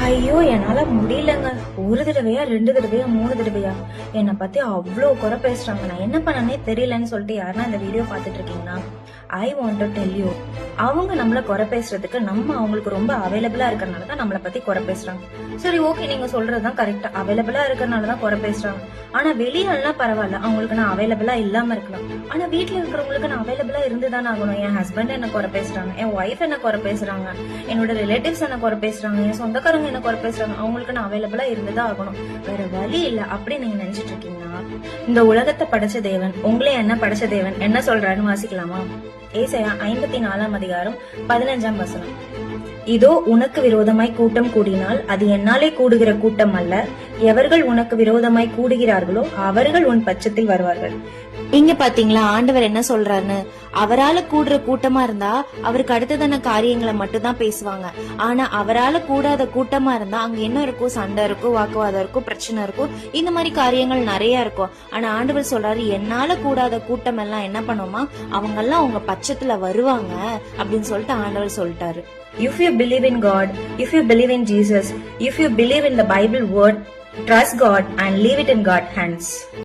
ஐயோ என்னால முடியலங்க. ஒரு தடவையா 2 தடவையா 3 தடவையா என்னை பத்தி அவ்வளோ குறை பேசுறாங்க. நான் என்ன பண்ணனே தெரியலன்னு சொல்லிட்டு யாருன்னா இந்த வீடியோ பார்த்துட்டு இருக்கீங்கன்னா I want to tell you, அவங்க நம்மள குறை பேசுறதுக்கு நம்ம அவங்களுக்கு ரொம்ப அவைலபிளா இருக்கறனால தான் நம்மளை பத்தி குறை பேசுறாங்க. சரி ஓகே, நீங்க சொல்றதுதான் கரெக்டா, அவைலபிளா இருக்கறனால தான் குறை பேசுறாங்க. ஆனா வெளியெல்லாம் பரவாயில்ல, அவங்களுக்கு நான் அவைலபிளா இல்லாம இருக்கலாம். ஆனா வீட்டுல இருக்கிறவங்களுக்கு நான் அவைலபிளா இருந்துதான் ஆகணும். என் ஹஸ்பண்ட் என்ன குறை பேசுறாங்க, என் ஒய்ஃப் என்ன குறை பேசுறாங்க, என்னோட ரிலேட்டிவ்ஸ் என்ன குறை பேசுறாங்க, என் சொந்தக்காரங்க என்ன குறை பேசுறாங்க, அவங்களுக்கு நான் அவைலபிளா இருந்துதான் ஆகணும். வேற வழி இல்ல அப்படி நீங்க நினைச்சிட்டு இருக்கீங்கன்னா, இந்த உலகத்தை படைச்ச தேவன் உங்களே என்ன படைச்ச தேவன் என்ன சொல்றாருன்னு வாசிக்கலாமா? ஏசாயா 54:15. இதோ உனக்கு விரோதமாய் கூட்டம் கூடினால் அது என்னாலே கூடுகிற கூட்டம் அல்ல. எவர்கள் உனக்கு விரோதமாய் கூடுகிறார்களோ அவர்கள் உன் பட்சத்தில் வருவார்கள். இங்க பாத்தீங்களா ஆண்டவர் என்ன சொல்றாருன்னு? அவரால கூடுற கூட்டமா இருந்தா அவருக்கு அடுத்ததான காரியங்களை மட்டும் தான் பேசுவாங்க. ஆனா அவரால கூடாத கூட்டமா இருந்தா அங்க என்ன இருக்கும்? சண்டை இருக்கும், வாக்குவாதம் இருக்கும், பிரச்சனை இருக்கும், இந்த மாதிரி காரியங்கள் நிறைய இருக்கும். ஆனா ஆண்டவர் சொல்றாரு, என்னால கூடாத கூட்டம் எல்லாம் என்ன பண்ணுமா, அவங்க எல்லாம் உங்க பட்சத்துல வருவாங்க அப்படின்னு சொல்லிட்டு ஆண்டவர் சொல்லிட்டாரு. If you believe in God, if you believe in Jesus, if you believe in the Bible word, trust God and leave it in God's hands.